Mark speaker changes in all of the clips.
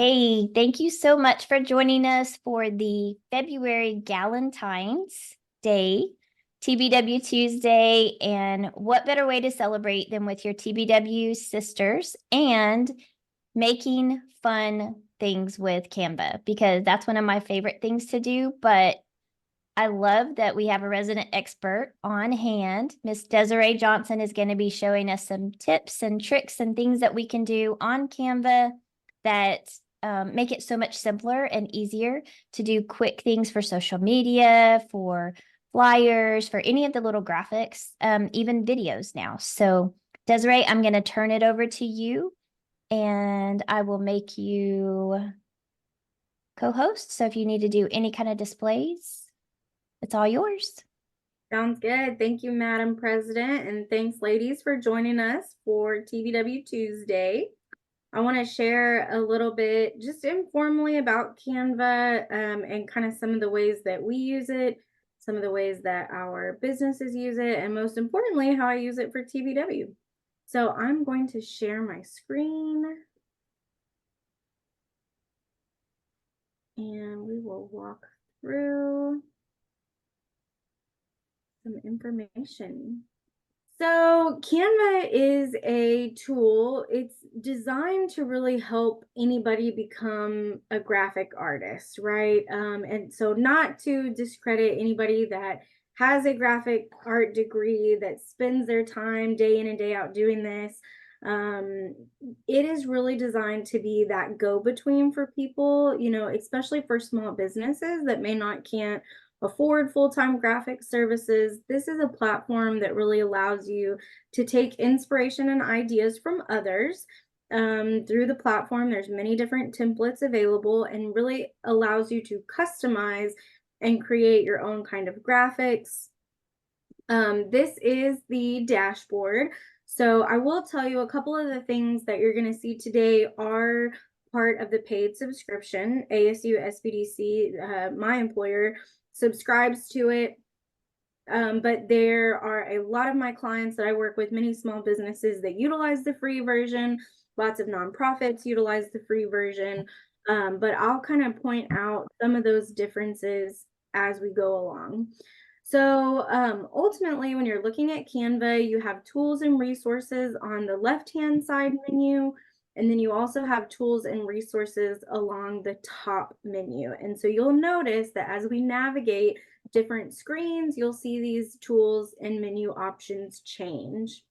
Speaker 1: Hey, thank you so much for joining us for the February Galentine's Day, TBW Tuesday. And what better way to celebrate than with your TBW sisters and making fun things with Canva, because that's one of my favorite things to do. But I love that we have a resident expert on hand. Miss Dezaray Johnson is going to be showing us some tips and tricks and things that we can do on Canva that make it so much simpler and easier to do quick things for social media, for flyers, for any of the little graphics, even videos now. So Dezaray, I'm going to turn it over to you and I will make you co-host. So if you need to do any kind of displays, it's all yours.
Speaker 2: Sounds good. Thank you, Madam President. And thanks, ladies, for joining us for TBW Tuesday. I want to share a little bit just informally about Canva and kind of some of the ways that we use it, some of the ways that our businesses use it, and most importantly, how I use it for TBW. So I'm going to share my screen. And we will walk through some information. So Canva is a tool. It's designed to really help anybody become a graphic artist, right? And so not to discredit anybody that has a graphic art degree that spends their time day in and day out doing this. It is really designed to be that go-between for people, especially for small businesses that can't afford full-time graphic services. This is a platform that really allows you to take inspiration and ideas from others. Through the platform, there's many different templates available and really allows you to customize and create your own kind of graphics. This is the dashboard. So I will tell you a couple of the things that you're going to see today are part of the paid subscription. ASU SBDC, my employer, subscribes to it. But there are a lot of my clients that I work with, many small businesses that utilize the free version. Lots of nonprofits utilize the free version. But I'll kind of point out some of those differences as we go along. So ultimately, when you're looking at Canva, you have tools and resources on the left-hand side menu. And then you also have tools and resources along the top menu. And so you'll notice that as we navigate different screens, you'll see these tools and menu options change.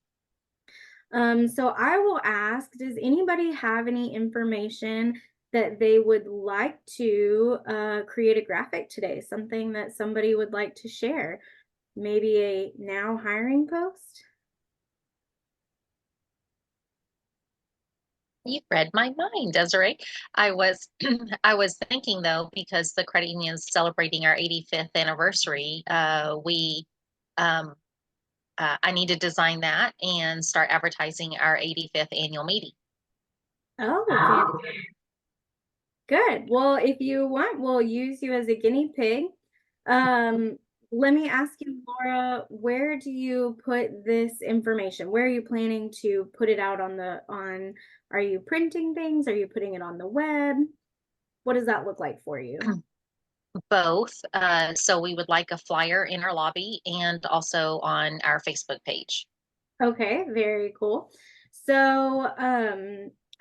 Speaker 2: So I will ask, does anybody have any information that they would like to create a graphic today? Something that somebody would like to share? Maybe a now hiring post?
Speaker 3: You read my mind, Desiree. I was I was thinking though, because the credit union is celebrating our 85th anniversary, I need to design that and start advertising our 85th annual meeting.
Speaker 2: Oh, fantastic. Good. Well, if you want, we'll use you as a guinea pig. Let me ask you, Laura, where do you put this information? Where are you planning to put it out are you printing things? Are you putting it on the web? What does that look like for you?
Speaker 3: Both. So we would like a flyer in our lobby and also on our Facebook page.
Speaker 2: Okay, very cool. So,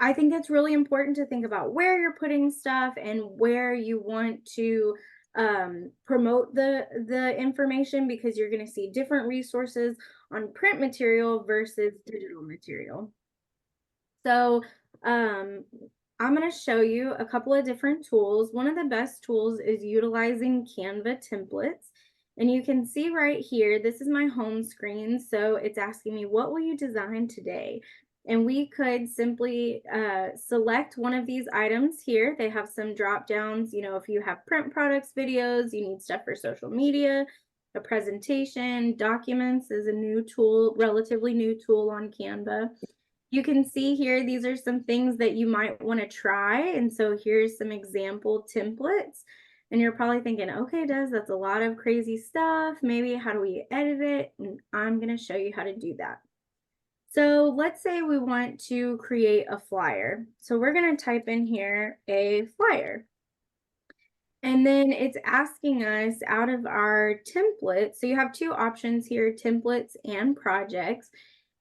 Speaker 2: I think it's really important to think about where you're putting stuff and where you want to promote the information, because you're going to see different resources on print material versus digital material. So I'm going to show you a couple of different tools. One of the best tools is utilizing Canva templates. And you can see right here, this is my home screen. So it's asking me, what will you design today? And we could simply select one of these items here. They have some drop downs. If you have print products, videos, you need stuff for social media, a presentation, documents is a new tool, relatively new tool on Canva. You can see here, these are some things that you might want to try. And so here's some example templates. And you're probably thinking, okay, that's a lot of crazy stuff. Maybe how do we edit it? And I'm going to show you how to do that. So let's say we want to create a flyer. So we're going to type in here a flyer. And then it's asking us out of our template. So you have two options here, templates and projects.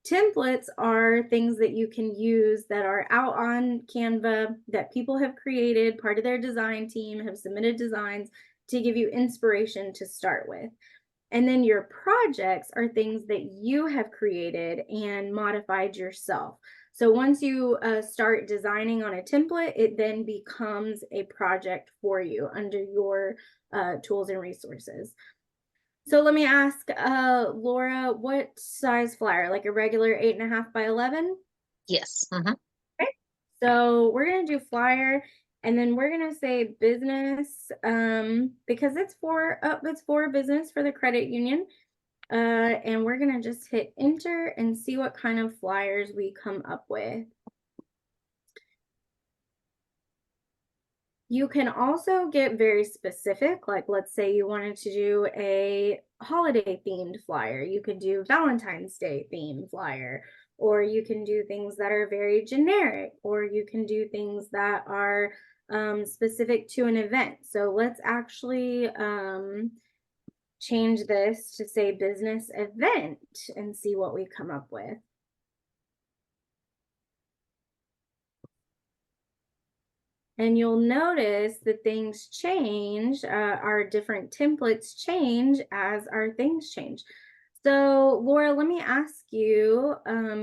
Speaker 2: Templates are things that you can use that are out on Canva that people have created, part of their design team have submitted designs to give you inspiration to start with. And then your projects are things that you have created and modified yourself. So once you start designing on a template, it then becomes a project for you under your tools and resources. So let me ask, Laura, what size flyer? Like a regular 8.5 by 11?
Speaker 3: Yes.
Speaker 2: Okay. So we're gonna do flyer, and then we're gonna say business, because it's for business for the credit union. And we're gonna just hit enter and see what kind of flyers we come up with. You can also get very specific, like let's say you wanted to do a holiday themed flyer. You could do Valentine's Day themed flyer, or you can do things that are very generic, or you can do things that are specific to an event. So let's actually change this to say business event and see what we come up with. And you'll notice that things change, our different templates change as our things change. So Laura, let me ask you,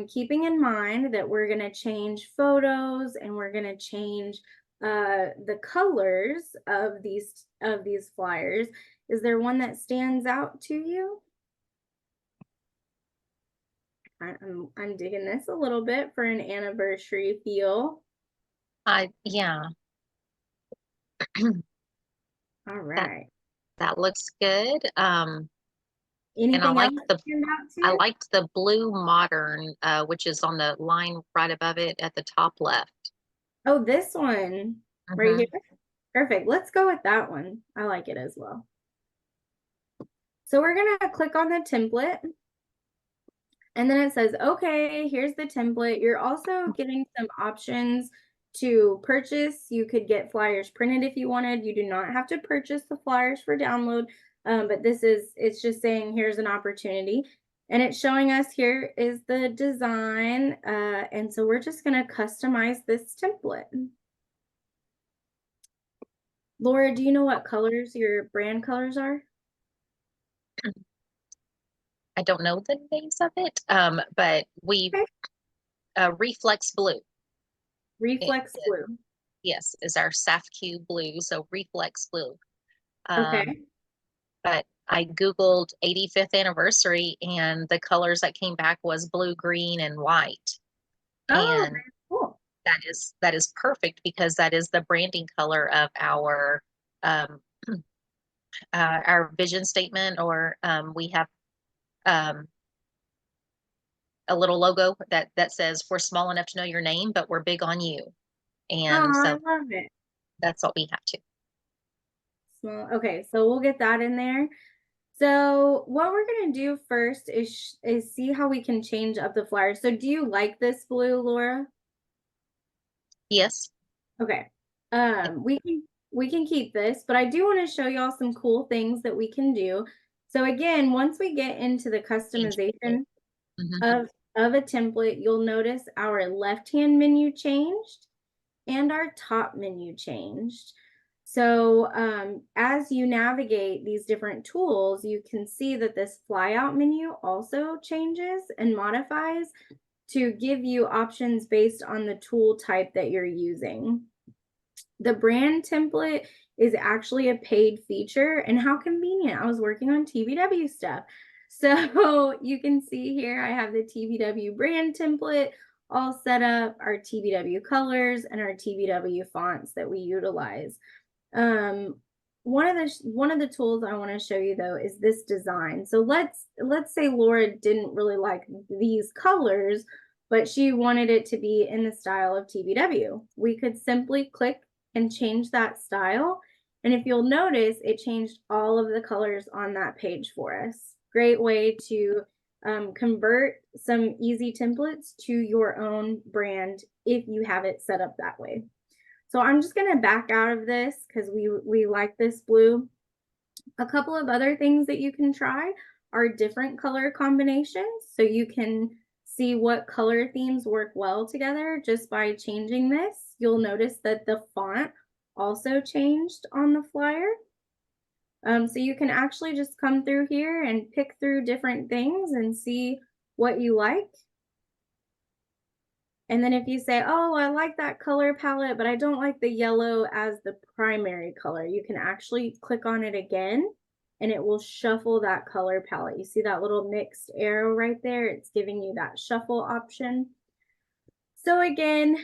Speaker 2: keeping in mind that we're gonna change photos and we're gonna change the colors of these flyers, is there one that stands out to you? I'm digging this a little bit for an anniversary feel.
Speaker 3: Yeah,
Speaker 2: All right.
Speaker 3: that looks good. And I
Speaker 2: Anything else
Speaker 3: like
Speaker 2: that stand out to
Speaker 3: I
Speaker 2: you?
Speaker 3: liked the blue modern, which is on the line right above it at the top left.
Speaker 2: Oh, this one right
Speaker 3: Mhm.
Speaker 2: here. Perfect. Let's go with that one. I like it as well. So we're gonna click on the template. And then it says, okay, here's the template. You're also getting some options to purchase. You could get flyers printed if you wanted. You do not have to purchase the flyers for download. But it's just saying here's an opportunity. And it's showing us here is the design. And so we're just going to customize this template. Laura, do you know what colors your brand colors are?
Speaker 3: I don't know the names of it, but we
Speaker 2: Okay.
Speaker 3: Reflex Blue.
Speaker 2: Reflex
Speaker 3: It-
Speaker 2: blue.
Speaker 3: yes, is our SAFQ blue, so Reflex Blue.
Speaker 2: Okay.
Speaker 3: But I Googled 85th anniversary and the colors that came back was blue, green, and white.
Speaker 2: Oh,
Speaker 3: And
Speaker 2: very cool.
Speaker 3: that is perfect because that is the branding color of um, our vision statement, or we have um, a little logo that says we're small enough to know your name, but we're big on you.
Speaker 2: Oh,
Speaker 3: And
Speaker 2: I
Speaker 3: so
Speaker 2: love it.
Speaker 3: that's what we have to.
Speaker 2: Small. Okay, so we'll get that in there. So what we're gonna do first is see how we can change up the flyer. So do you like this blue, Laura?
Speaker 3: Yes.
Speaker 2: Okay.
Speaker 3: Yeah.
Speaker 2: We can keep this, but I do want to show y'all some cool things that we can do. So again, once we get into the
Speaker 3: Change.
Speaker 2: customization
Speaker 3: Mhm.
Speaker 2: of a template, you'll notice our left-hand menu changed and our top menu changed. So as you navigate these different tools, you can see that this flyout menu also changes and modifies to give you options based on the tool type that you're using. The brand template is actually a paid feature, and how convenient. I was working on TBW stuff. So you can see here, I have the TBW brand template all set up, our TBW colors and our TBW fonts that we utilize. One of the tools I want to show you though is this design. So let's say Laura didn't really like these colors, but she wanted it to be in the style of TBW. We could simply click and change that style. And if you'll notice, it changed all of the colors on that page for us. Great way to convert some easy templates to your own brand if you have it set up that way. So I'm just going to back out of this because we like this blue. A couple of other things that you can try are different color combinations. So you can see what color themes work well together just by changing this. You'll notice that the font also changed on the flyer. So you can actually just come through here and pick through different things and see what you like. And then if you say, oh, I like that color palette, but I don't like the yellow as the primary color, you can actually click on it again and it will shuffle that color palette. You see that little mixed arrow right there? It's giving you that shuffle option. So again,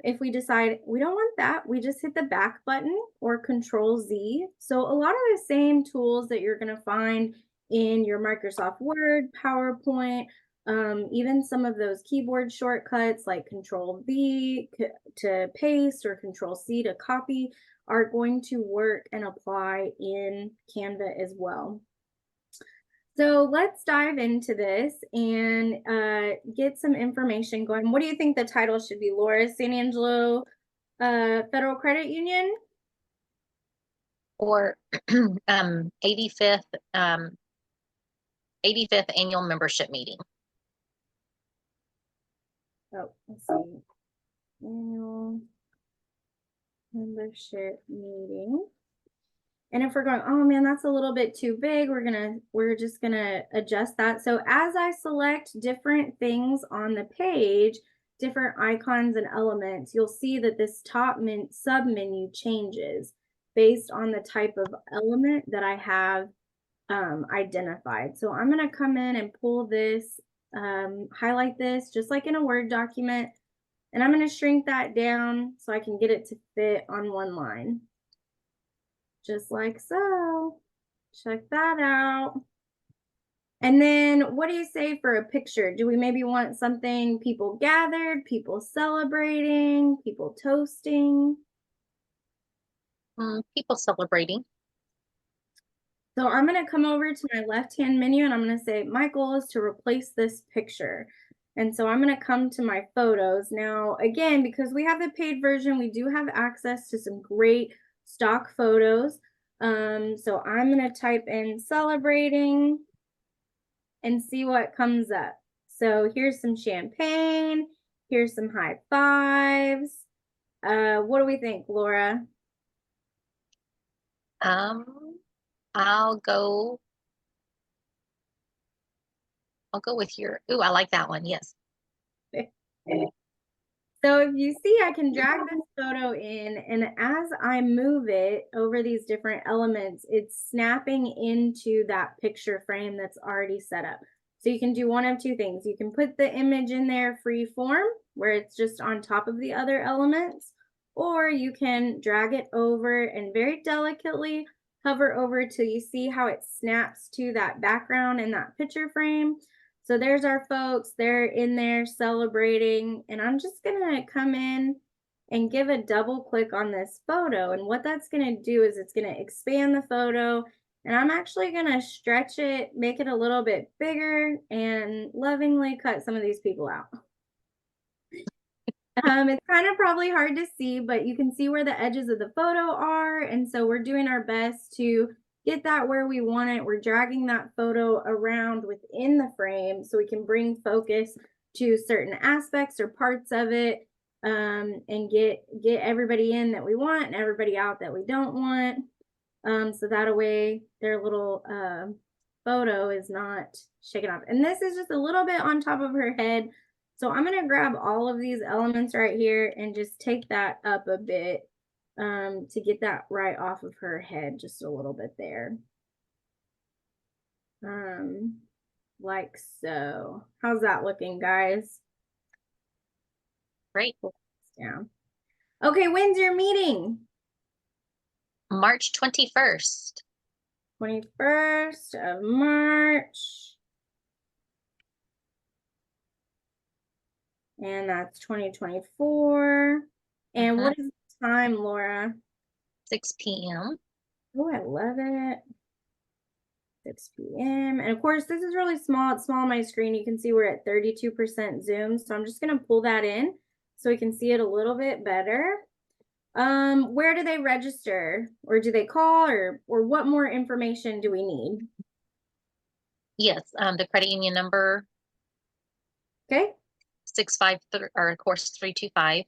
Speaker 2: if we decide we don't want that, we just hit the back button or Control Z. So a lot of the same tools that you're going to find in your Microsoft Word, PowerPoint, even some of those keyboard shortcuts like Control V to paste or Control C to copy are going to work and apply in Canva as well. So let's dive into this and get some information going. What do you think the title should be, Laura? San Angelo Federal Credit Union?
Speaker 3: Or 85th annual membership meeting.
Speaker 2: Oh, let's see. Annual membership meeting. And if we're going, oh man, that's a little bit too big, we're just gonna adjust that. So as I select different things on the page, different icons and elements, you'll see that this top sub menu changes based on the type of element that I have identified. So I'm gonna come in and pull this, highlight this just like in a Word document, and I'm gonna shrink that down so I can get it to fit on one line. Just like so. Check that out. And then what do you say for a picture? Do we maybe want something people gathered, people celebrating, people toasting?
Speaker 3: People celebrating.
Speaker 2: So I'm going to come over to my left-hand menu and I'm going to say, my goal is to replace this picture. And so I'm going to come to my photos. Now, again, because we have the paid version, we do have access to some great stock photos. So I'm going to type in celebrating and see what comes up. So here's some champagne. Here's some high fives. What do we think, Laura?
Speaker 3: I'll go with your, ooh, I like that one. Yes.
Speaker 2: So if you see, I can drag this photo in, and as I move it over these different elements, it's snapping into that picture frame that's already set up. So you can do one of two things. You can put the image in there free form, where it's just on top of the other elements, or you can drag it over and very delicately hover over till you see how it snaps to that background in that picture frame. So there's our folks, they're in there celebrating, and I'm just gonna come in and give a double click on this photo. And what that's gonna do is it's gonna expand the photo, and I'm actually gonna stretch it, make it a little bit bigger, and lovingly cut some of these people out. It's kind of probably hard to see, but you can see where the edges of the photo are. And so we're doing our best to get that where we want it. We're dragging that photo around within the frame so we can bring focus to certain aspects or parts of it, and get everybody in that we want and everybody out that we don't want. So that way their little photo is not shaken off. And this is just a little bit on top of her head. So I'm going to grab all of these elements right here and just take that up a bit to get that right off of her head, just a little bit there. Like so. How's that looking, guys?
Speaker 3: Great.
Speaker 2: Yeah. Okay, when's your meeting?
Speaker 3: March 21st.
Speaker 2: 21st of March. And that's 2024. And what is the time, Laura?
Speaker 3: 6 p.m.
Speaker 2: Oh, I love it. 6 p.m. And of course, this is really small. It's small on my screen. You can see we're at 32% zoom. So I'm just going to pull that in so we can see it a little bit better. Where do they register, or do they call, or what more information do we need?
Speaker 3: Yes, the credit union number,
Speaker 2: Okay.
Speaker 3: 653, or of course 325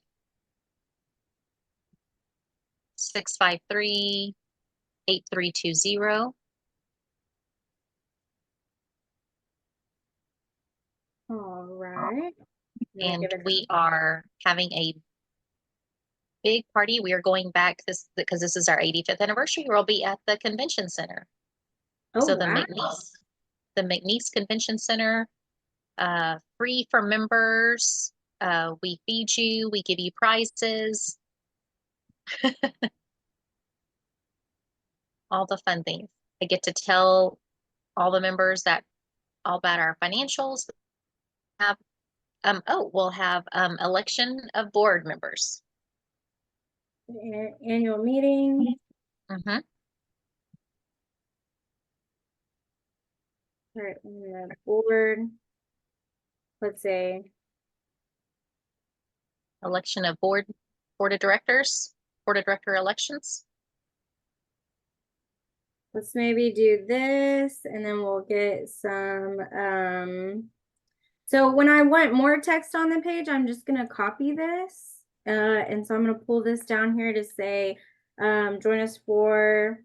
Speaker 3: 653 8320.
Speaker 2: All right.
Speaker 3: And we are having a big party. We are going back because this is our 85th anniversary. We'll be at the convention center.
Speaker 2: Oh,
Speaker 3: So
Speaker 2: wow.
Speaker 3: the McNeese Convention Center, free for members. We feed you, we give you prizes. All the fun things. I get to tell all the members that all about our financials. We'll have election of board members.
Speaker 2: Annual meeting.
Speaker 3: Mm-hmm.
Speaker 2: All right, board. Let's say
Speaker 3: Election of board of directors, board of director elections.
Speaker 2: let's maybe do this, and then we'll get some. So when I want more text on the page, I'm just gonna copy this. And so I'm gonna pull this down here to say, join us for,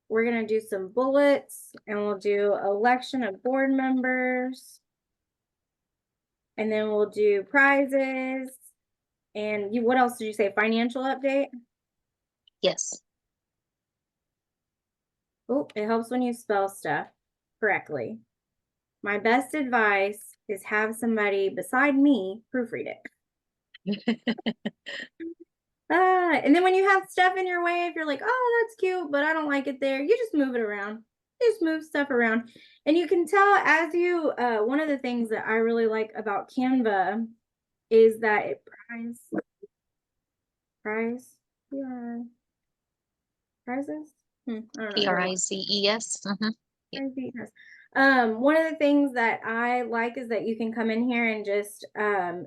Speaker 2: we're gonna do some bullets, and we'll do election of board members. And then we'll do prizes. And what else did you say? Financial update?
Speaker 3: Yes.
Speaker 2: Oh, it helps when you spell stuff correctly. My best advice is have somebody beside me proofread it. And then when you have stuff in your way, if you're like, oh, that's cute, but I don't like it there, you just move it around. You just move stuff around. And you can tell as you, one of the things that I really like about Canva is that it prizes? I don't know.
Speaker 3: PRIZES.
Speaker 2: One of the things that I like is that you can come in here and just,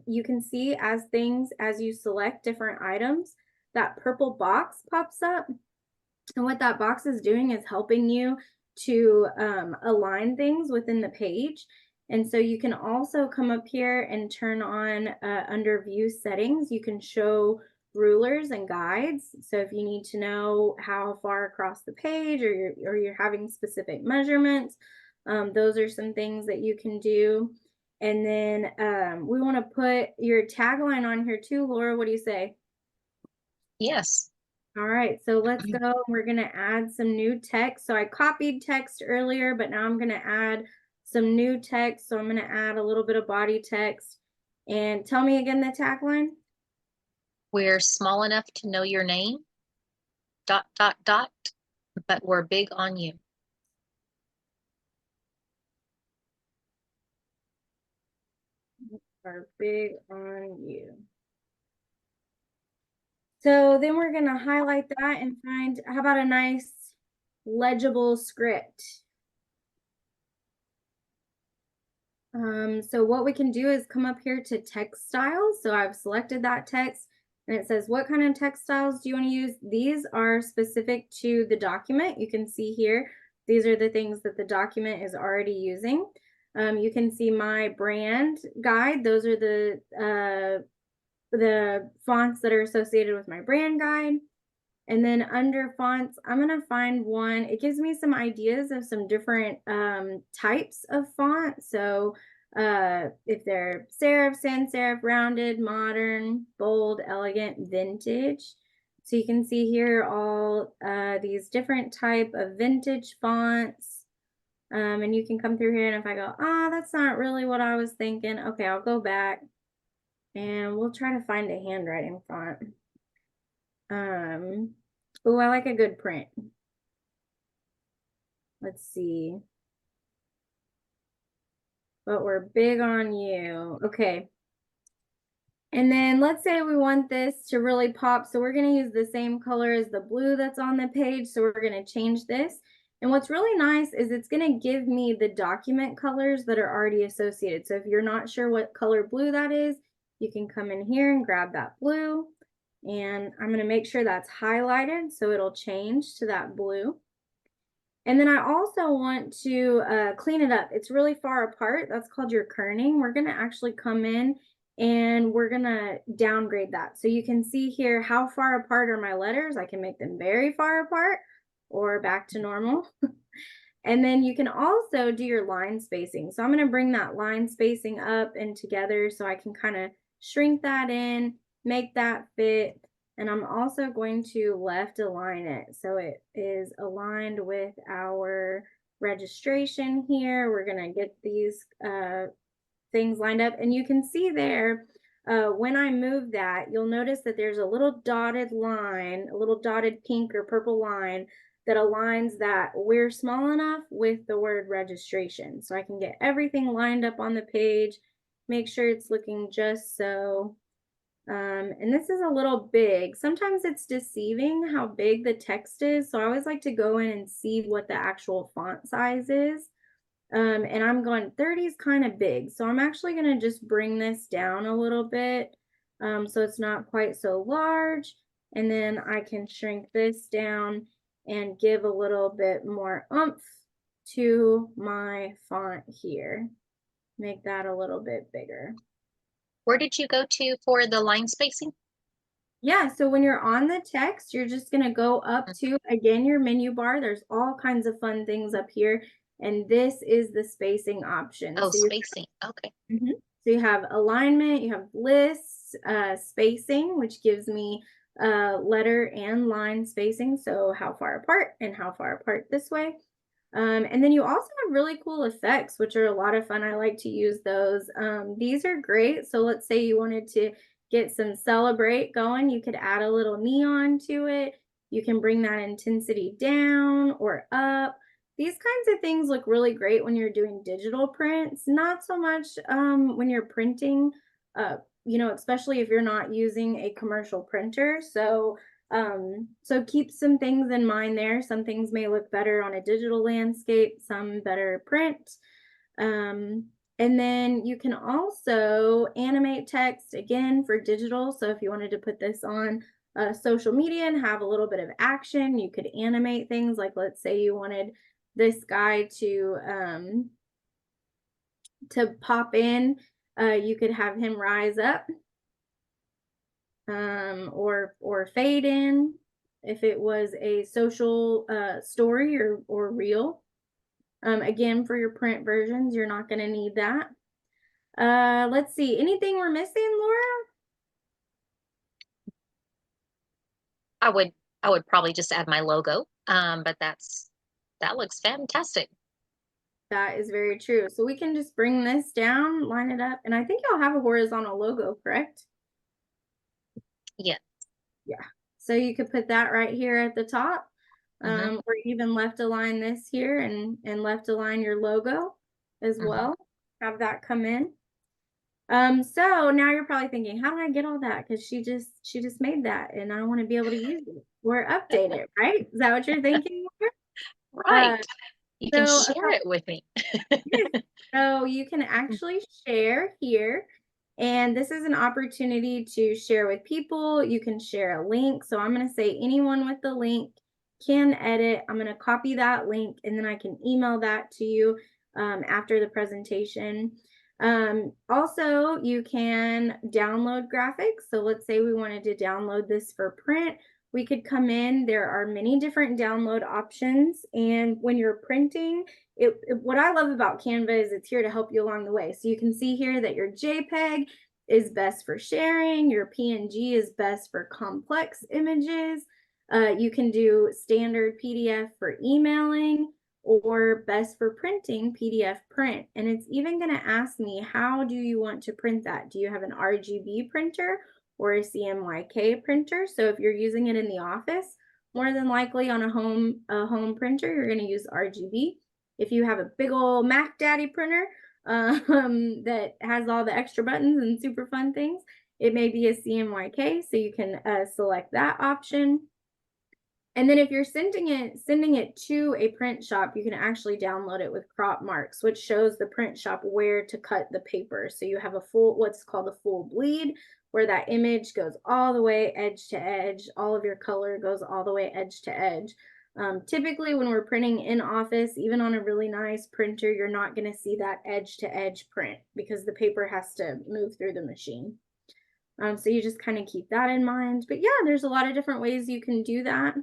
Speaker 2: you can see as you select different items, that purple box pops up. And what that box is doing is helping you to align things within the page. And so you can also come up here and turn on under view settings, you can show rulers and guides. So if you need to know how far across the page, or you're having specific measurements, those are some things that you can do. And then we want to put your tagline on here too. Laura, what do you say?
Speaker 3: Yes.
Speaker 2: All right, so let's go. We're going to add some new text. So I copied text earlier, but now I'm going to add some new text. So I'm going to add a little bit of body text. And tell me again the tagline.
Speaker 3: We're small enough to know your name, ... but we're big on you.
Speaker 2: Are big on you. So then we're going to highlight that and find, how about a nice legible script? So what we can do is come up here to text styles. So I've selected that text, and it says, what kind of text styles do you want to use? These are specific to the document. You can see here, these are the things that the document is already using. You can see my brand guide. Those are the fonts that are associated with my brand guide. And then under fonts, I'm going to find one. It gives me some ideas of some different types of font. So if they're serif, sans serif, rounded, modern, bold, elegant, vintage. So you can see here all these different type of vintage fonts. And you can come through here, and if I go, that's not really what I was thinking. Okay, I'll go back and we'll try to find a handwriting font. Oh, I like a good print. Let's see. But we're big on you. Okay. And then let's say we want this to really pop. So we're going to use the same color as the blue that's on the page. So we're going to change this. And what's really nice is it's going to give me the document colors that are already associated. So if you're not sure what color blue that is, you can come in here and grab that blue. And I'm going to make sure that's highlighted so it'll change to that blue. And then I also want to clean it up. It's really far apart. That's called your kerning. We're going to actually come in and we're going to downgrade that. So you can see here how far apart are my letters. I can make them very far apart or back to normal. And then you can also do your line spacing. So I'm going to bring that line spacing up and together so I can kind of shrink that in, make that fit. And I'm also going to left align it so it is aligned with our registration here. We're going to get these things lined up. And you can see there, when I move that, you'll notice that there's a little dotted line, a little dotted pink or purple line that aligns that we're small enough with the word registration. So I can get everything lined up on the page, make sure it's looking just so. And this is a little big. Sometimes it's deceiving how big the text is. So I always like to go in and see what the actual font size is. And I'm going 30 is kind of big. So I'm actually going to just bring this down a little bit. So it's not quite so large. And then I can shrink this down and give a little bit more oomph to my font here. Make that a little bit bigger.
Speaker 3: Where did you go to for the line spacing?
Speaker 2: Yeah, so when you're on the text, you're just going to go up to, again, your menu bar. There's all kinds of fun things up here. And this is the spacing option.
Speaker 3: Oh,
Speaker 2: so
Speaker 3: spacing. Okay.
Speaker 2: So you have alignment, you have lists, spacing, which gives me letter and line spacing. So how far apart and how far apart this way. And then you also have really cool effects, which are a lot of fun. I like to use those. These are great. So let's say you wanted to get some celebrate going. You could add a little neon to it. You can bring that intensity down or up. These kinds of things look really great when you're doing digital prints, not so much when you're printing, especially if you're not using a commercial printer. So keep some things in mind there. Some things may look better on a digital landscape, some better print. And then you can also animate text again for digital. So if you wanted to put this on social media and have a little bit of action, you could animate things like, let's say you wanted this guy to pop in, you could have him rise up. Or fade in if it was a social story or reel. Again, for your print versions, you're not going to need that. Let's see, anything we're missing, Laura?
Speaker 3: I would probably just add my logo. But that looks fantastic.
Speaker 2: That is very true. So we can just bring this down, line it up, and I think you'll have a horizontal logo, correct?
Speaker 3: Yeah.
Speaker 2: Yeah. So you could put that right here at the top, or even left align this here and left align your logo as well. Have that come in. So now you're probably thinking, how did I get all that? Because she just made that, and I want to be able to use it or update it, right? Is that what you're thinking?
Speaker 3: Right. You can
Speaker 2: So
Speaker 3: share it with me.
Speaker 2: yes. So you can actually share here. And this is an opportunity to share with people. You can share a link. So I'm going to say anyone with the link can edit. I'm going to copy that link and then I can email that to you after the presentation. Also, you can download graphics. So let's say we wanted to download this for print. We could come in. There are many different download options. And when you're printing, what I love about Canva is it's here to help you along the way. So you can see here that your JPEG is best for sharing. Your PNG is best for complex images. You can do standard PDF for emailing or best for printing PDF print. And it's even going to ask me, how do you want to print that? Do you have an RGB printer or a CMYK printer? So if you're using it in the office, more than likely on a home printer, you're going to use RGB. If you have a big old Mac Daddy printer that has all the extra buttons and super fun things, it may be a CMYK, so you can select that option. And then if you're sending it to a print shop, you can actually download it with crop marks, which shows the print shop where to cut the paper. So you have a full, what's called a full bleed, where that image goes all the way edge to edge. All of your color goes all the way edge to edge. Typically when we're printing in office, even on a really nice printer, you're not going to see that edge to edge print because the paper has to move through the machine. So you just kind of keep that in mind. But yeah, there's a lot of different ways you can do that.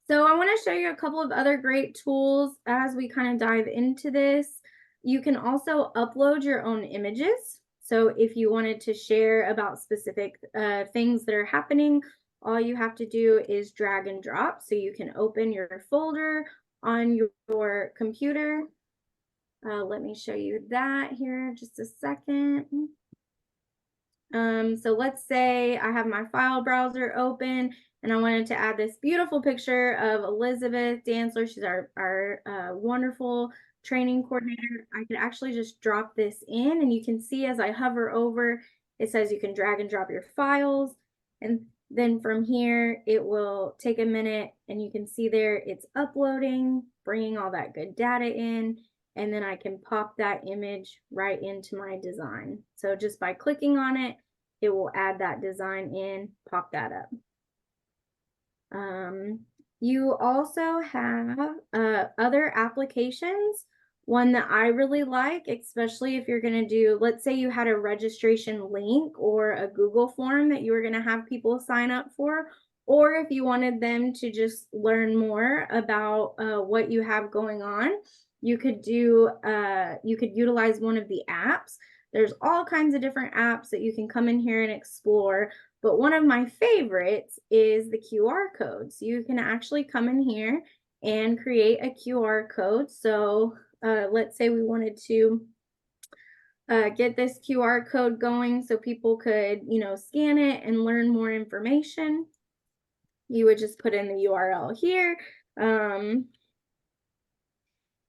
Speaker 2: So I want to show you a couple of other great tools as we kind of dive into this. You can also upload your own images. So if you wanted to share about specific things that are happening, all you have to do is drag and drop. So you can open your folder on your computer. Let me show you that here just a second. So let's say I have my file browser open and I wanted to add this beautiful picture of Elizabeth Dantzler. She's our wonderful training coordinator. I could actually just drop this in, and you can see as I hover over, it says you can drag and drop your files. And then from here, it will take a minute, and you can see there it's uploading, bringing all that good data in, and then I can pop that image right into my design. So just by clicking on it, it will add that design in, pop that up. You also have other applications. One that I really like, especially if you're going to do, let's say you had a registration link or a Google form that you were going to have people sign up for, or if you wanted them to just learn more about what you have going on, you could utilize one of the apps. There's all kinds of different apps that you can come in here and explore. But one of my favorites is the QR code. So you can actually come in here and create a QR code. So let's say we wanted to get this QR code going so people could, scan it and learn more information. You would just put in the URL here.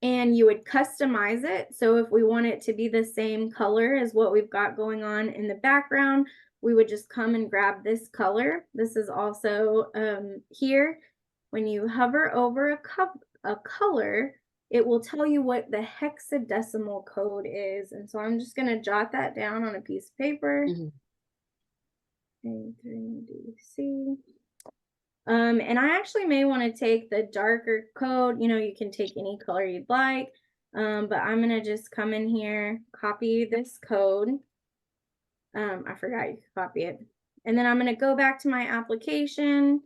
Speaker 2: And you would customize it. So if we want it to be the same color as what we've got going on in the background, we would just come and grab this color. This is also here. When you hover over a color, it will tell you what the hexadecimal code is. And so I'm just going to jot that down on a piece of paper. A3DC. And I actually may want to take the darker code. You can take any color you'd like. But I'm going to just come in here, copy this code. I forgot you could copy it. And then I'm going to go back to my application,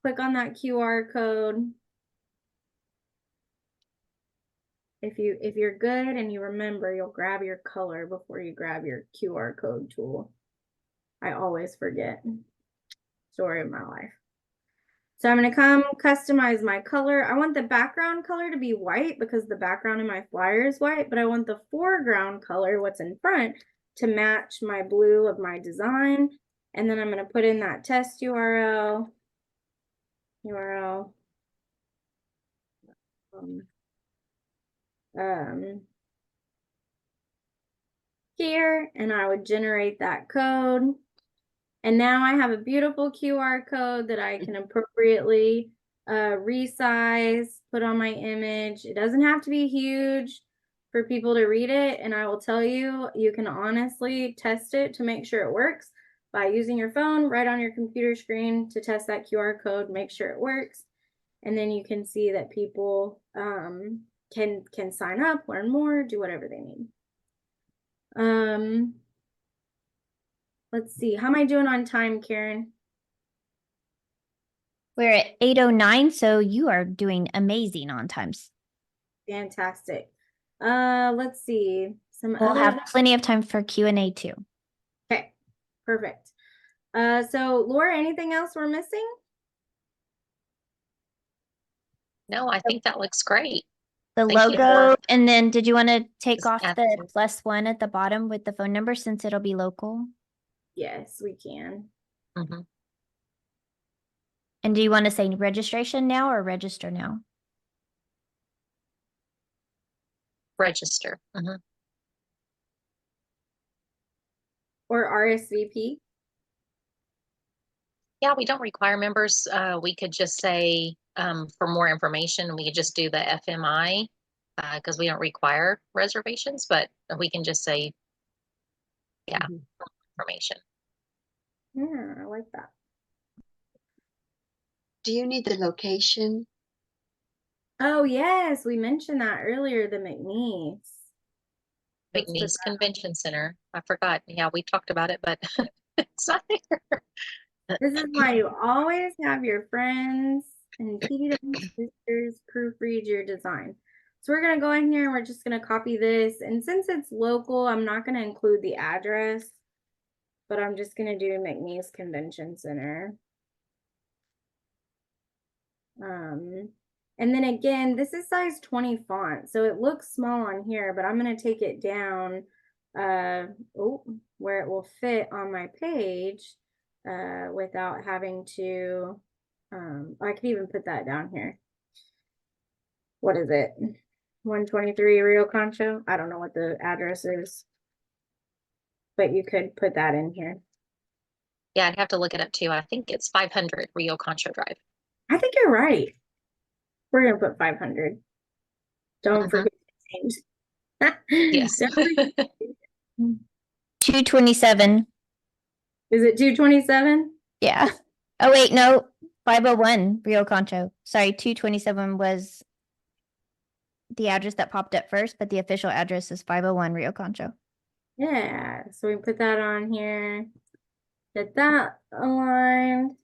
Speaker 2: click on that QR code. If you're good and you remember, you'll grab your color before you grab your QR code tool. I always forget. Story of my life. So I'm going to come customize my color. I want the background color to be white because the background in my flyer is white, but I want the foreground color, what's in front, to match my blue of my design. And then I'm going to put in that test URL. Here, and I would generate that code. And now I have a beautiful QR code that I can appropriately resize, put on my image. It doesn't have to be huge for people to read it. And I will tell you, you can honestly test it to make sure it works by using your phone right on your computer screen to test that QR code, make sure it works. And then you can see that people can sign up, learn more, do whatever they need. Let's see. How am I doing on time, Karen?
Speaker 1: We're at 8:09, so you are doing amazing on times.
Speaker 2: Fantastic. Let's see.
Speaker 1: We'll have plenty of time for Q&A too.
Speaker 2: Okay, perfect. So Laura, anything else we're missing?
Speaker 3: No, I think that looks great.
Speaker 1: The
Speaker 3: Thank you
Speaker 1: logo,
Speaker 3: for-
Speaker 1: and then did you want to take
Speaker 3: Just
Speaker 1: off
Speaker 3: add
Speaker 1: the
Speaker 3: to-
Speaker 1: +1 at the bottom with the phone number since it'll be local?
Speaker 2: Yes, we can.
Speaker 3: Mhm.
Speaker 1: And do you want to say registration now or register now?
Speaker 3: Register. Mhm.
Speaker 2: Or RSVP.
Speaker 3: Yeah, we don't require members. We could just say, for more information, we could just do the FMI, because we don't require reservations, but we can just say, yeah,
Speaker 4: Mhm.
Speaker 3: information.
Speaker 2: Yeah, I like that.
Speaker 4: Do you need the location?
Speaker 2: Oh, yes, we mentioned that earlier, the McNeese. Let's put
Speaker 3: McNeese
Speaker 2: that-
Speaker 3: Convention Center. I forgot. Yeah, we talked about it, but it's not there.
Speaker 2: This is why you always have your friends and TBW sisters proofread your design. So we're gonna go in here and we're just gonna copy this. And since it's local, I'm not gonna include the address, but I'm just gonna do McNeese Convention Center. And then again, this is size 20 font, so it looks small on here, but I'm gonna take it down where it will fit on my page without having to, I could even put that down here. What is it? 123 Rio Concho? I don't know what the address is, but you could put that in here.
Speaker 3: Yeah, I'd have to look it up too. I think it's 500 Rio Concho Drive.
Speaker 2: I think you're right. We're gonna put 500. Don't
Speaker 3: Mhm.
Speaker 2: forget to change.
Speaker 3: Yes.
Speaker 2: Don't forget-
Speaker 1: 227.
Speaker 2: Is it 227?
Speaker 1: Yeah. Oh, wait, no. 501 Rio Concho. Sorry, 227 was the address that popped up first, but the official address is 501 Rio Concho.
Speaker 2: Yeah, so we put that on here. Get that aligned.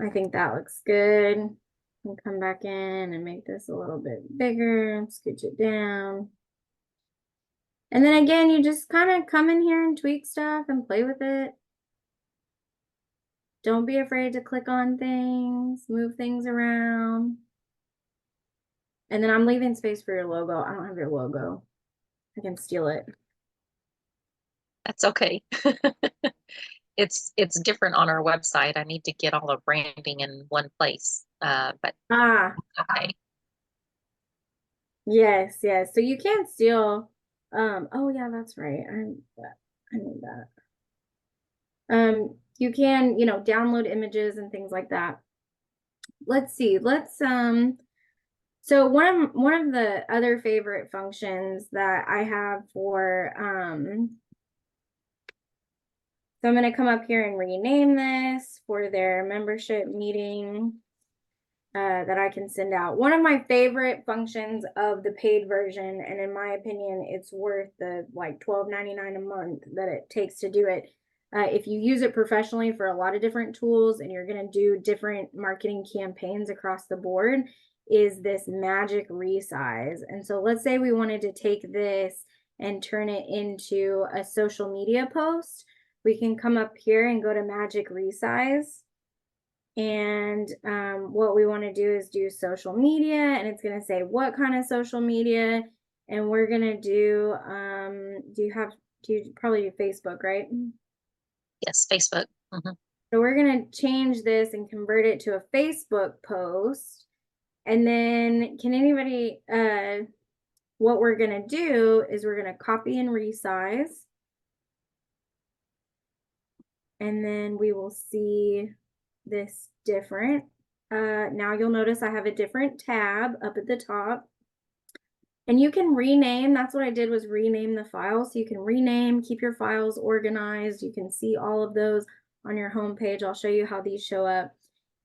Speaker 2: I think that looks good. We'll come back in and make this a little bit bigger, scooch it down. And then again, you just kind of come in here and tweak stuff and play with it. Don't be afraid to click on things, move things around. And then I'm leaving space for your logo. I don't have your logo. I can steal it.
Speaker 3: That's okay. It's different on our website. I need to get all the branding in one place. But
Speaker 2: Ah,
Speaker 3: okay.
Speaker 2: yes, yes. So you can't steal. Oh yeah, that's right. I knew that. You can, download images and things like that. Let's see. So one of the other favorite functions that I have for so I'm going to come up here and rename this for their membership meeting that I can send out. One of my favorite functions of the paid version, and in my opinion, it's worth the like $12.99 a month that it takes to do it. If you use it professionally for a lot of different tools and you're going to do different marketing campaigns across the board, is this magic resize. And so let's say we wanted to take this and turn it into a social media post. We can come up here and go to magic resize. And what we want to do is do social media, and it's going to say what kind of social media. And we're going to do, do you probably do Facebook, right?
Speaker 3: Yes, Facebook. Mhm.
Speaker 2: So we're going to change this and convert it to a Facebook post. And then can anybody, what we're going to do is we're going to copy and resize. And then we will see this different. Now you'll notice I have a different tab up at the top. And you can rename, that's what I did, was rename the file. So you can rename, keep your files organized. You can see all of those on your home page. I'll show you how these show up.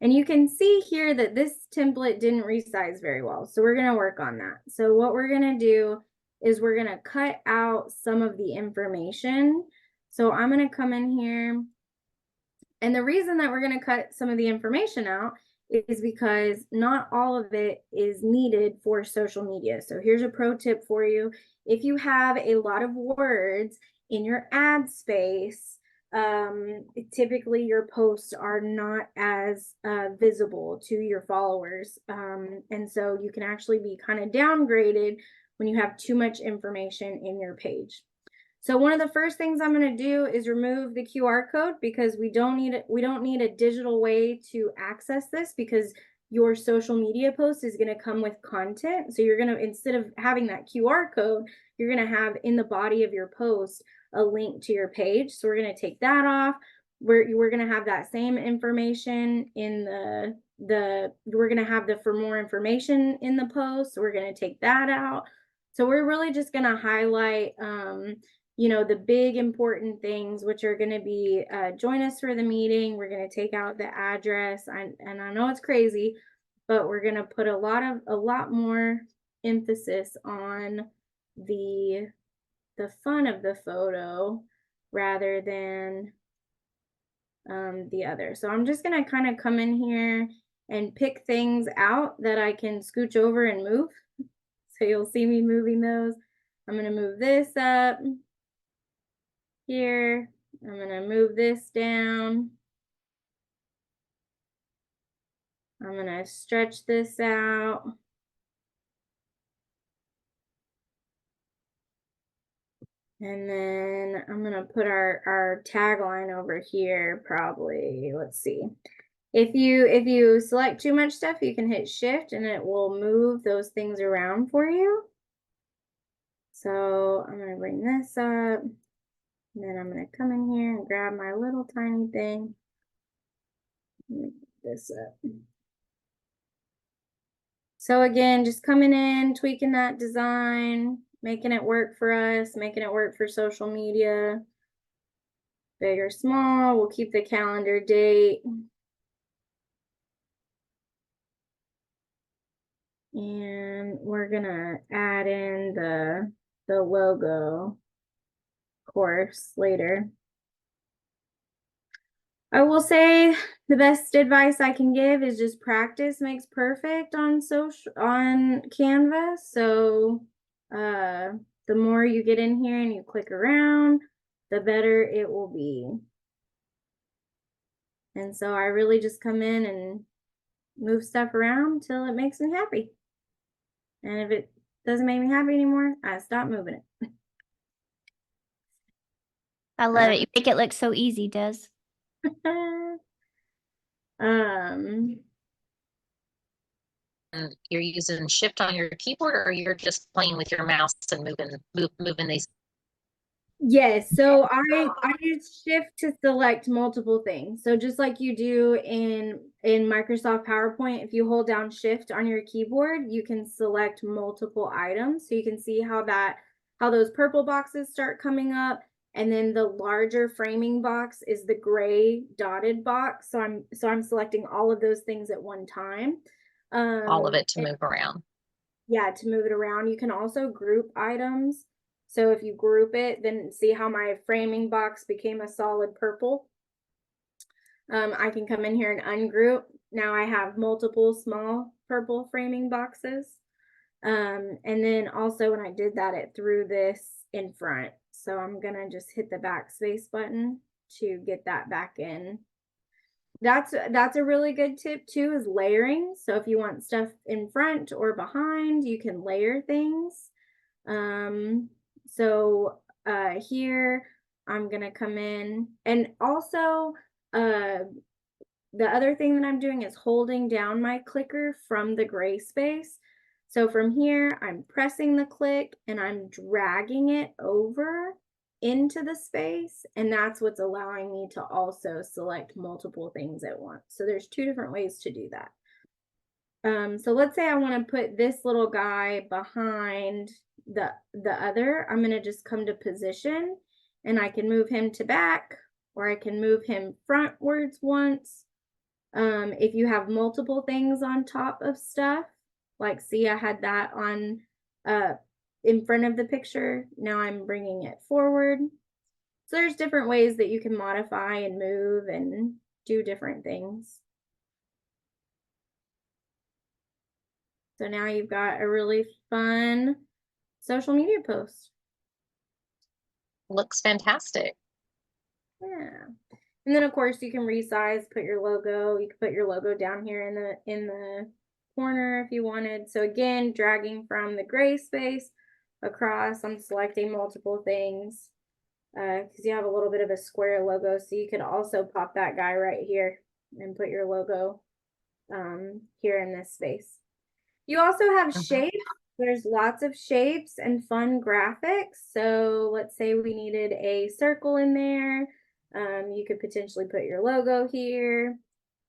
Speaker 2: And you can see here that this template didn't resize very well. So we're gonna work on that. So what we're gonna do is we're gonna cut out some of the information. So I'm gonna come in here. And the reason that we're gonna cut some of the information out is because not all of it is needed for social media. So here's a pro tip for you. If you have a lot of words in your ad space, typically your posts are not as visible to your followers. And so you can actually be kind of downgraded when you have too much information in your page. So one of the first things I'm going to do is remove the QR code because we don't need a digital way to access this because your social media post is going to come with content. So you're going to, instead of having that QR code, you're going to have in the body of your post a link to your page. So we're going to take that off. We're going to have that same information in we're going to have the for more information in the post. So we're going to take that out. So we're really just going to highlight, you know, the big important things, which are going to be join us for the meeting. We're going to take out the address. And I know it's crazy, but we're going to put a lot more emphasis on the fun of the photo rather than the other. So I'm just going to kind of come in here and pick things out that I can scooch over and move. So you'll see me moving those. I'm going to move this up here. I'm going to move this down. I'm going to stretch this out. And then I'm going to put our tagline over here probably. Let's see. If you select too much stuff, you can hit shift and it will move those things around for you. So I'm going to bring this up. And then I'm going to come in here and grab my little tiny thing. Let me put this up. So again, just coming in, tweaking that design, making it work for us, making it work for social media. Big or small, we'll keep the calendar date. And we're gonna add in the logo course later. I will say the best advice I can give is just practice makes perfect on Canva. So the more you get in here and you click around, the better it will be. And so I really just come in and move stuff around till it makes me happy. And if it doesn't make me happy anymore, I stop moving it.
Speaker 1: I love it. You make it look so easy, Des.
Speaker 3: And you're using shift on your keyboard, or you're just playing with your mouse and moving these?
Speaker 2: Yes, so I use shift to select multiple things. So just like you do in Microsoft PowerPoint, if you hold down shift on your keyboard, you can select multiple items. So you can see how those purple boxes start coming up, and then the larger framing box is the gray dotted box. So I'm selecting all of those things at one time.
Speaker 3: All of it to move around.
Speaker 2: Yeah, to move it around. You can also group items. So if you group it, then see how my framing box became a solid purple. I can come in here and ungroup. Now I have multiple small purple framing boxes. And then also when I did that, it threw this in front. So I'm gonna just hit the backspace button to get that back in. That's a really good tip too, is layering. So if you want stuff in front or behind, you can layer things. So here I'm gonna come in, and also the other thing that I'm doing is holding down my clicker from the gray space. So from here, I'm pressing the click and I'm dragging it over into the space, and that's what's allowing me to also select multiple things at once. So there's two different ways to do that. So let's say I want to put this little guy behind the other. I'm going to just come to position, and I can move him to back, or I can move him frontwards once. If you have multiple things on top of stuff, like see, I had that on in front of the picture. Now I'm bringing it forward. So there's different ways that you can modify and move and do different things. So now you've got a really fun social media post.
Speaker 3: Looks fantastic.
Speaker 2: Yeah. And then of course you can resize, put your logo. You can put your logo down here in the corner if you wanted. So again, dragging from the gray space across, I'm selecting multiple things because you have a little bit of a square logo. So you could also pop that guy right here and put your logo here in this space. You also have shape. There's lots of shapes and fun graphics. So let's say we needed a circle in there. You could potentially put your logo here.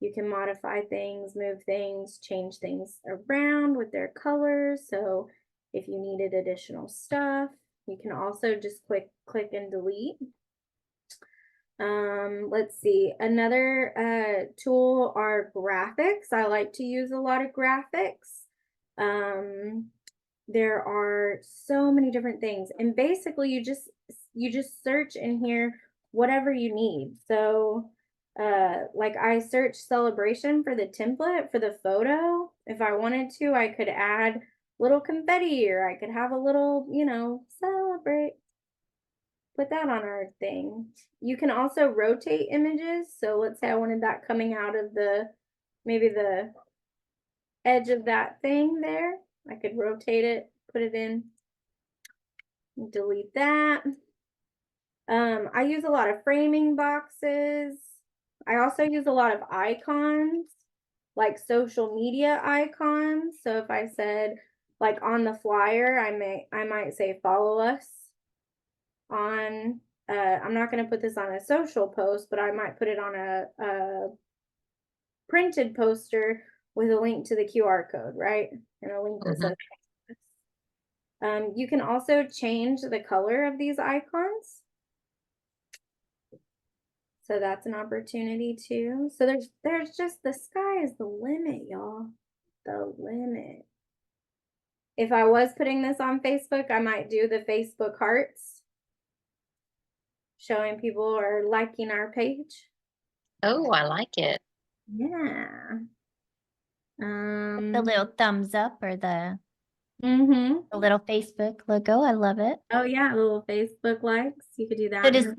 Speaker 2: You can modify things, move things, change things around with their colors. So if you needed additional stuff, you can also just click and delete. Let's see, another tool are graphics. I like to use a lot of graphics. There are so many different things, and basically you just search in here whatever you need. So like I searched celebration for the template for the photo. If I wanted to, I could add little confetti, or I could have a little, celebrate, put that on our thing. You can also rotate images. So let's say I wanted that coming out of maybe the edge of that thing there. I could rotate it, put it in, delete that. I use a lot of framing boxes. I also use a lot of icons, like social media icons. So if I said, like on the flyer, I might say follow us on, I'm not going to put this on a social post, but I might put it on a printed poster with a link to the QR code, right? And a link that says you can also change the color of these icons. So that's an opportunity too. So there's just, the sky is the limit, y'all. The limit. If I was putting this on Facebook, I might do the Facebook hearts, showing people are liking our page.
Speaker 3: Oh, I like it.
Speaker 2: Yeah.
Speaker 1: The little thumbs up or the
Speaker 2: Mm-hmm.
Speaker 1: little Facebook logo. I love it.
Speaker 2: Oh yeah, little Facebook likes. You could do
Speaker 1: So
Speaker 2: that.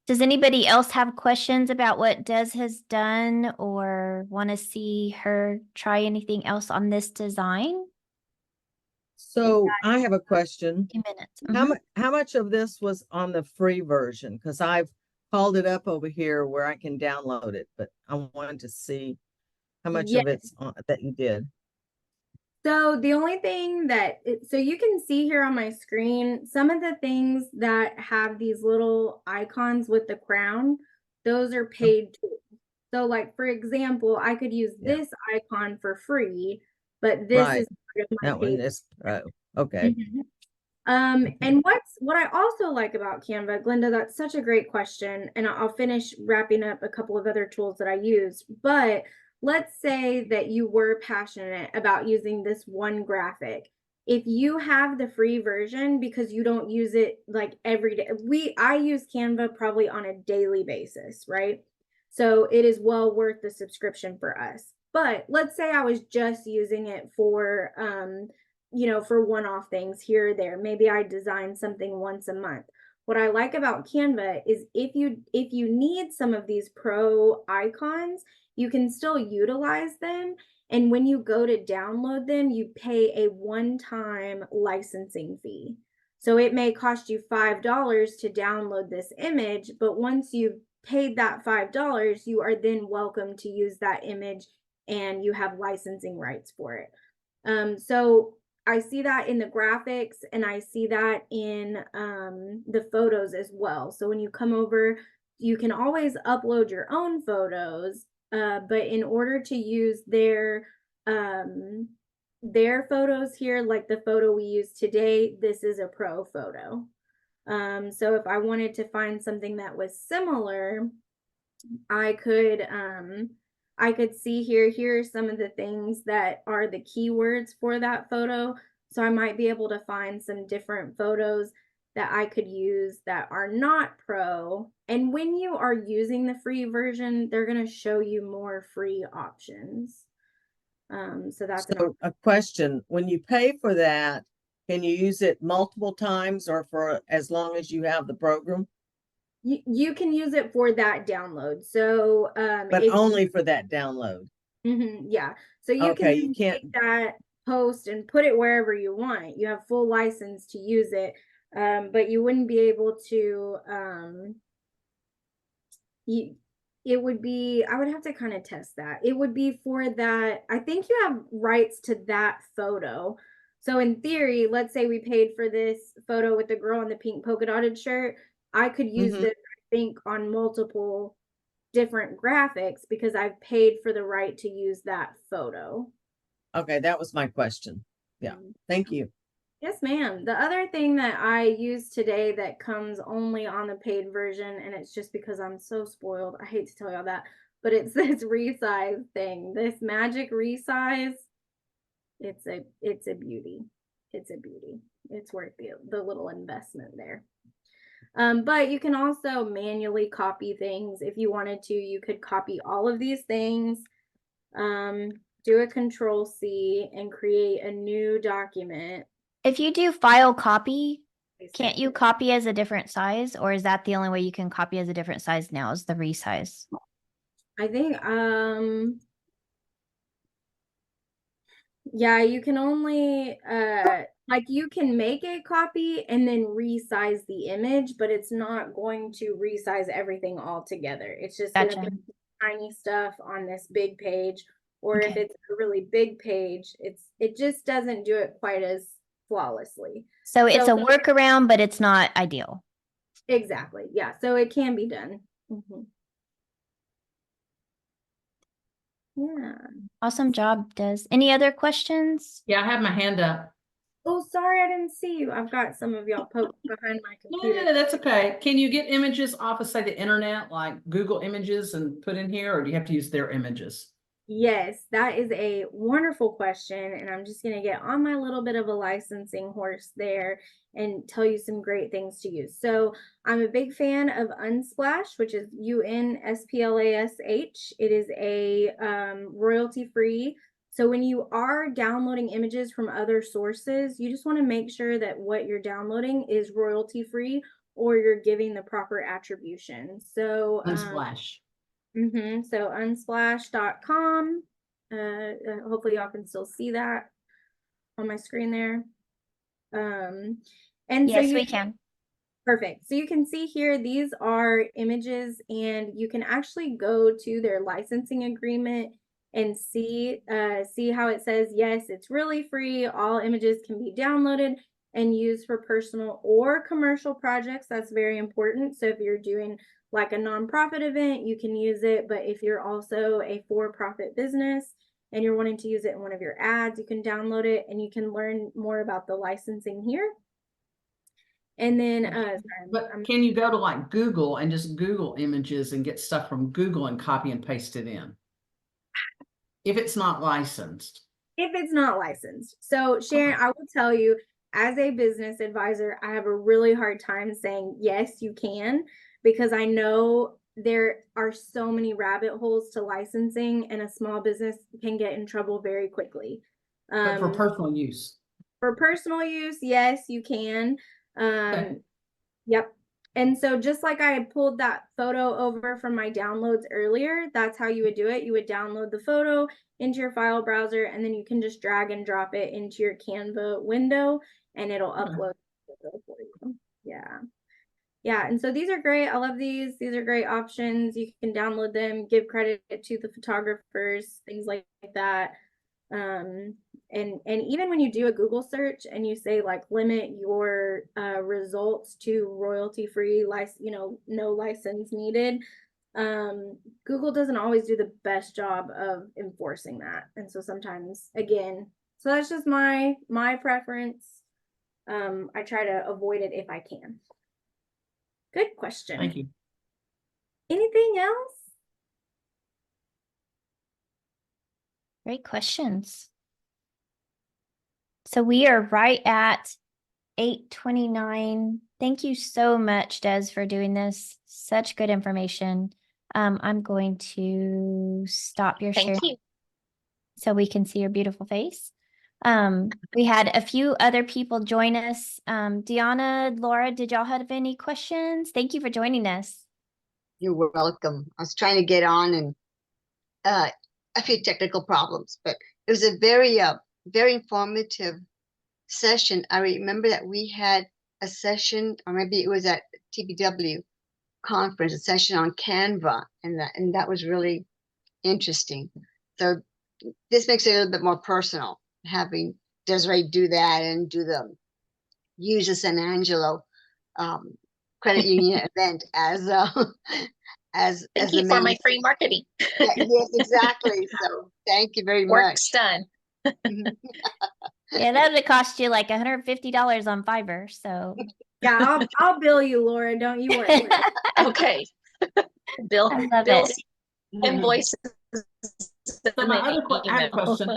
Speaker 1: does anybody else have questions about what Des has done or want to see her try anything else on this design?
Speaker 5: So I have a question.
Speaker 1: 2 minutes.
Speaker 5: How much of this was on the free version? Because I've called it up over here where I can download it, but I wanted to see how much of it's on, that you did.
Speaker 2: So the only thing so you can see here on my screen, some of the things that have these little icons with the crown, those are paid tools. So like, for example, I could use this icon for free, but this is part of my
Speaker 5: That one
Speaker 2: paid.
Speaker 5: is okay.
Speaker 2: And what I also like about Canva, Glenda, that's such a great question. And I'll finish wrapping up a couple of other tools that I use. But let's say that you were passionate about using this one graphic. If you have the free version, because you don't use it like every day, I use Canva probably on a daily basis, right? So it is well worth the subscription for us. But let's say I was just using it for for one-off things here or there. Maybe I design something once a month. What I like about Canva is if you need some of these pro icons, you can still utilize them. And when you go to download them, you pay a one-time licensing fee. So it may cost you $5 to download this image, but once you've paid that $5, you are then welcome to use that image and you have licensing rights for it. So I see that in the graphics, and I see that in the photos as well. So when you come over, you can always upload your own photos, but in order to use their photos here, like the photo we use today, this is a pro photo. So if I wanted to find something that was similar, I could see here are some of the things that are the keywords for that photo. So I might be able to find some different photos that I could use that are not pro. And when you are using the free version, they're going to show you more free options. So that's
Speaker 5: a question. When you pay for that, can you use it multiple times or for as long as you have the program?
Speaker 2: You can use it for that download. So
Speaker 5: but only for that download.
Speaker 2: Yeah. So you can take that post and put it wherever you want. You have full license to use it. But you wouldn't be able to it would be, I would have to kind of test that. It would be for that, I think you have rights to that photo. So in theory, let's say we paid for this photo with the girl in the pink polka dotted shirt. I could use
Speaker 5: Mhm.
Speaker 2: this, I think, on multiple different graphics because I've paid for the right to use that photo.
Speaker 5: Okay, that was my question. Yeah, thank you.
Speaker 2: Yes, ma'am. The other thing that I use today that comes only on the paid version, and it's just because I'm so spoiled. I hate to tell y'all that, but it's this resize thing, this magic resize. It's a beauty. It's a beauty. It's worth the little investment there. But you can also manually copy things if you wanted to. You could copy all of these things, do a Control-C and create a new document.
Speaker 1: If you do file copy,
Speaker 2: paste
Speaker 1: can't
Speaker 2: it.
Speaker 1: you copy as a different size, or is that the only way you can copy as a different size now is the resize?
Speaker 2: I think, yeah, you can only, like you can make a copy and then resize the image, but it's not going to resize everything all together. It's just going to
Speaker 1: Gotcha.
Speaker 2: be tiny stuff on this big page, or if
Speaker 1: Okay.
Speaker 2: it's a really big page, it just doesn't do it quite as flawlessly.
Speaker 1: So it's a
Speaker 2: So-
Speaker 1: workaround, but it's not ideal.
Speaker 2: Exactly. Yeah. So it can be done. Yeah.
Speaker 1: Awesome job, Des. Any other questions?
Speaker 6: Yeah, I have my hand up.
Speaker 2: Oh, sorry, I didn't see you. I've got some of y'all poked behind my computer.
Speaker 6: No, that's okay. Can you get images off of, say, the internet, like Google Images, and put in here, or do you have to use their images?
Speaker 2: Yes, that is a wonderful question. And I'm just going to get on my little bit of a licensing horse there and tell you some great things to use. So I'm a big fan of Unsplash, which is UNSPLASH. It is a royalty free. So when you are downloading images from other sources, you just want to make sure that what you're downloading is royalty free or you're giving the proper attribution. So
Speaker 6: Unsplash.
Speaker 2: so unsplash.com. Hopefully y'all can still see that on my screen there. And so
Speaker 1: Yes, we can.
Speaker 2: perfect. So you can see here, these are images and you can actually go to their licensing agreement and see how it says, yes, it's really free. All images can be downloaded and used for personal or commercial projects. That's very important. So if you're doing like a nonprofit event, you can use it. But if you're also a for-profit business and you're wanting to use it in one of your ads, you can download it and you can learn more about the licensing here. And then,
Speaker 6: But can you go to like Google and just Google images and get stuff from Google and copy and paste it in? If it's not licensed.
Speaker 2: if it's not licensed. So Sharon, I will tell you, as a business advisor, I have a really hard time saying, yes, you can, because I know there are so many rabbit holes to licensing and a small business can get in trouble very quickly.
Speaker 6: But for personal use.
Speaker 2: For personal use, yes, you can.
Speaker 6: Okay.
Speaker 2: Yep. And so just like I had pulled that photo over from my downloads earlier, that's how you would do it. You would download the photo into your file browser, and then you can just drag and drop it into your Canva window, and it'll upload the photo for you. Yeah. Yeah, and so these are great. I love these. These are great options. You can download them, give credit to the photographers, things like that. And even when you do a Google search and you say like limit your results to royalty free, no license needed, Google doesn't always do the best job of enforcing that. And so sometimes, again, so that's just my preference. I try to avoid it if I can. Good question.
Speaker 6: Thank you.
Speaker 2: Anything else?
Speaker 1: Great questions. So we are right at 8:29. Thank you so much, Des, for doing this. Such good information. I'm going to stop your share
Speaker 3: Thank you.
Speaker 1: so we can see your beautiful face. We had a few other people join us. Deanna, Laura, did y'all have any questions? Thank you for joining us.
Speaker 4: You're welcome. I was trying to get on and a few technical problems, but it was a very informative session. I remember that we had a session, or maybe it was at TBW conference, a session on Canva, and that was really interesting. So this makes it a little bit more personal, having Dezaray do that and do the use the San Angelo credit union event as as
Speaker 3: Thank
Speaker 4: the
Speaker 3: you for my
Speaker 4: manager.
Speaker 3: free marketing.
Speaker 4: Yeah, yes, exactly. So thank you very
Speaker 3: Work's
Speaker 4: much.
Speaker 3: done.
Speaker 1: Yeah, that would have cost you like $150 on Fiverr. So
Speaker 2: Yeah, I'll bill you, Laura. Don't you worry.
Speaker 3: Okay. Bill,
Speaker 1: I love
Speaker 3: bills,
Speaker 1: it.
Speaker 3: invoices.
Speaker 6: So my other I have a question.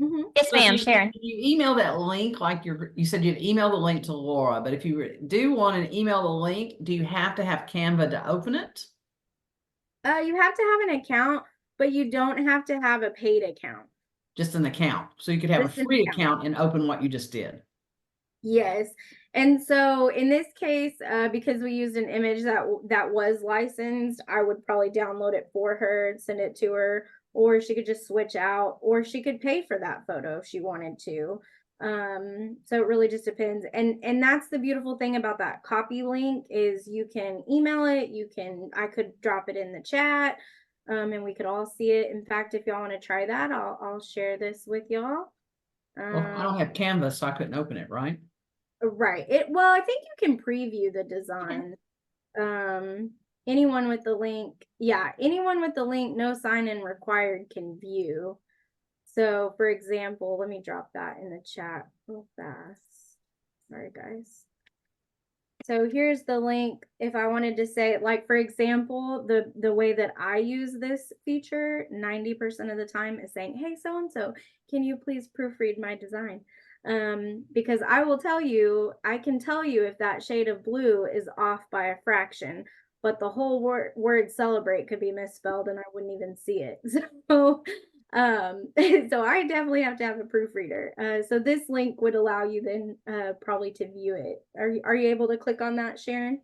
Speaker 2: Mhm.
Speaker 1: Yes,
Speaker 6: So if
Speaker 1: ma'am,
Speaker 6: you-
Speaker 1: Sharon.
Speaker 6: if you email that link, like you said you'd email the link to Laura, but if you do want to email the link, do you have to have Canva to open it?
Speaker 2: You have to have an account, but you don't have to have a paid account.
Speaker 6: Just an account. So you could have
Speaker 2: Just
Speaker 6: a
Speaker 2: an
Speaker 6: free
Speaker 2: account.
Speaker 6: account and open what you just did.
Speaker 2: Yes. And so in this case, because we used an image that was licensed, I would probably download it for her and send it to her, or she could just switch out, or she could pay for that photo if she wanted to. So it really just depends. And that's the beautiful thing about that copy link is you can email it, I could drop it in the chat, and we could all see it. In fact, if y'all want to try that, I'll share this with y'all.
Speaker 6: Well, I don't have Canva, so I couldn't open it, right?
Speaker 2: Right. Well, I think you can preview the design. Anyone with the link, anyone with the link, no sign in required, can view. So for example, let me drop that in the chat real fast. Sorry, guys. So here's the link. If I wanted to say, like, for example, the way that I use this feature 90% of the time is saying, hey, so-and-so, can you please proofread my design? Because I will tell you, I can tell you if that shade of blue is off by a fraction, but the whole word celebrate could be misspelled and I wouldn't even see it. So so I definitely have to have a proofreader. So this link would allow you then probably to view it. Are you able to click on that, Sharon?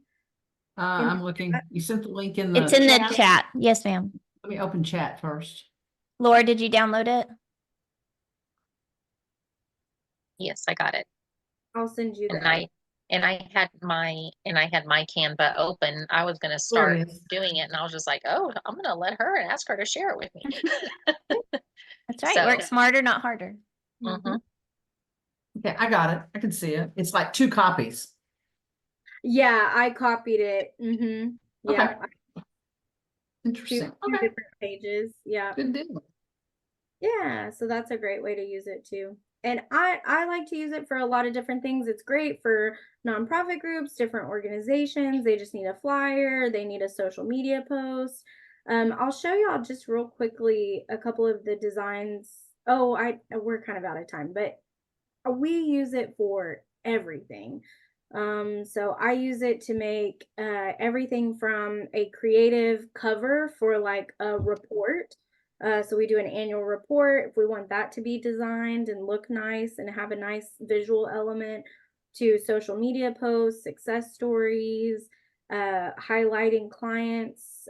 Speaker 6: I'm looking. You sent the link in the
Speaker 1: It's in the
Speaker 6: chat.
Speaker 1: chat. Yes, ma'am.
Speaker 6: Let me open chat first.
Speaker 1: Laura, did you download it?
Speaker 3: Yes, I got it.
Speaker 2: I'll send you
Speaker 3: And
Speaker 2: that.
Speaker 3: I had my Canva open. I was gonna
Speaker 6: There
Speaker 3: start
Speaker 6: it is.
Speaker 3: doing it, and I was just like, oh, I'm gonna let her and ask her to share it with me.
Speaker 1: That's right.
Speaker 3: So-
Speaker 1: Work smarter, not harder.
Speaker 3: Mhm.
Speaker 6: Okay, I got it. I can see it. It's like 2 copies.
Speaker 2: Yeah, I copied it. Yeah, two
Speaker 6: Interesting. Okay,
Speaker 2: different pages. Yeah.
Speaker 6: good deal.
Speaker 2: Yeah, so that's a great way to use it too. And I like to use it for a lot of different things. It's great for nonprofit groups, different organizations. They just need a flyer, they need a social media post. I'll show y'all just real quickly a couple of the designs. Oh, we're kind of out of time, but we use it for everything. So I use it to make everything from a creative cover for like a report. So we do an annual report if we want that to be designed and look nice and have a nice visual element, to social media posts, success stories, highlighting clients.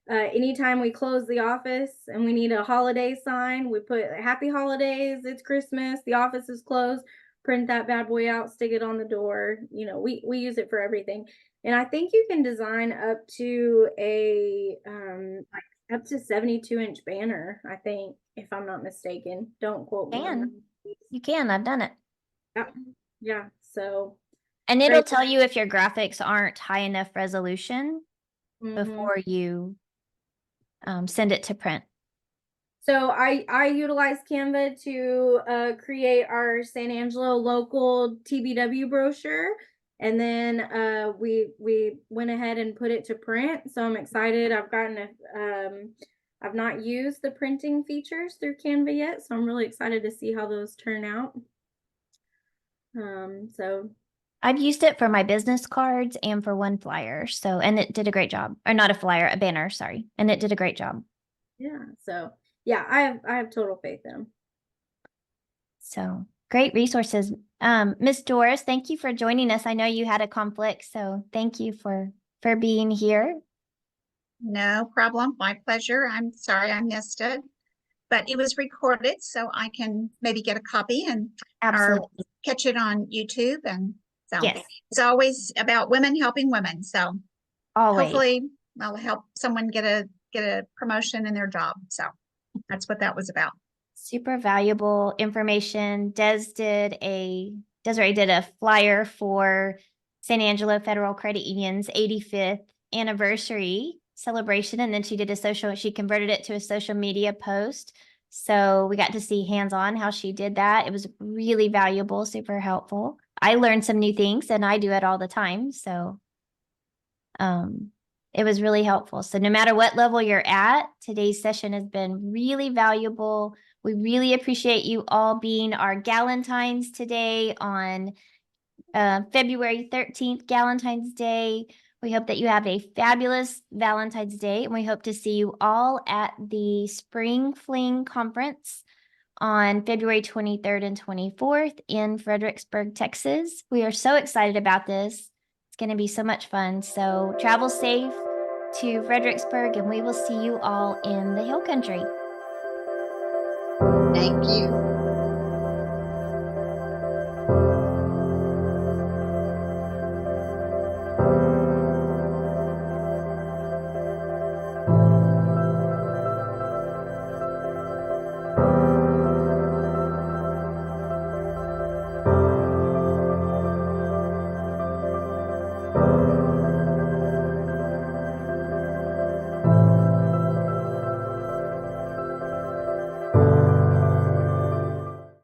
Speaker 2: Anytime we close the office and we need a holiday sign, we put happy holidays, it's Christmas, the office is closed, print that bad boy out, stick it on the door. You know, we use it for everything. And I think you can design up to a up to 72-inch banner, I think, if I'm not mistaken. Don't quote me on that.
Speaker 1: You can. I've done it.
Speaker 2: Yeah. So
Speaker 1: And it'll
Speaker 2: Great.
Speaker 1: tell you if your graphics aren't high enough resolution
Speaker 2: mhm.
Speaker 1: before you send it to print.
Speaker 2: So I utilize Canva to create our San Angelo local TBW brochure, and then we went ahead and put it to print. So I'm excited. I've not used the printing features through Canva yet, so I'm really excited to see how those turn out. So
Speaker 1: I've used it for my business cards and for one flyer. So, and it did a great job. Or not a flyer, a banner, sorry. And it did a great job.
Speaker 2: yeah, yeah, I have total faith in them.
Speaker 1: So great resources. Miss Doris, thank you for joining us. I know you had a conflict, so thank you for being here.
Speaker 7: No problem. My pleasure. I'm sorry I missed it, but it was recorded, so I can maybe get a copy and
Speaker 1: Absolutely.
Speaker 7: or catch it on YouTube. And so
Speaker 1: Yes,
Speaker 7: it's always about women helping women. So
Speaker 1: always.
Speaker 7: hopefully I'll help someone get a promotion in their job. So that's what that was about.
Speaker 1: Super valuable information. Desiree did a flyer for San Angelo Federal Credit Union's 85th anniversary celebration, and then she converted it to a social media post. So we got to see hands-on how she did that. It was really valuable, super helpful. I learned some new things, and I do it all the time. So it was really helpful. So no matter what level you're at, today's session has been really valuable. We really appreciate you all being our Galentines today on February 13th, Galentine's Day. We hope that you have a fabulous Valentine's Day, and we hope to see you all at the Spring Fling Conference on February 23rd and 24th in Fredericksburg, Texas. We are so excited about this. It's going to be so much fun. So travel safe to Fredericksburg, and we will see you all in the Hill Country.
Speaker 4: Thank you.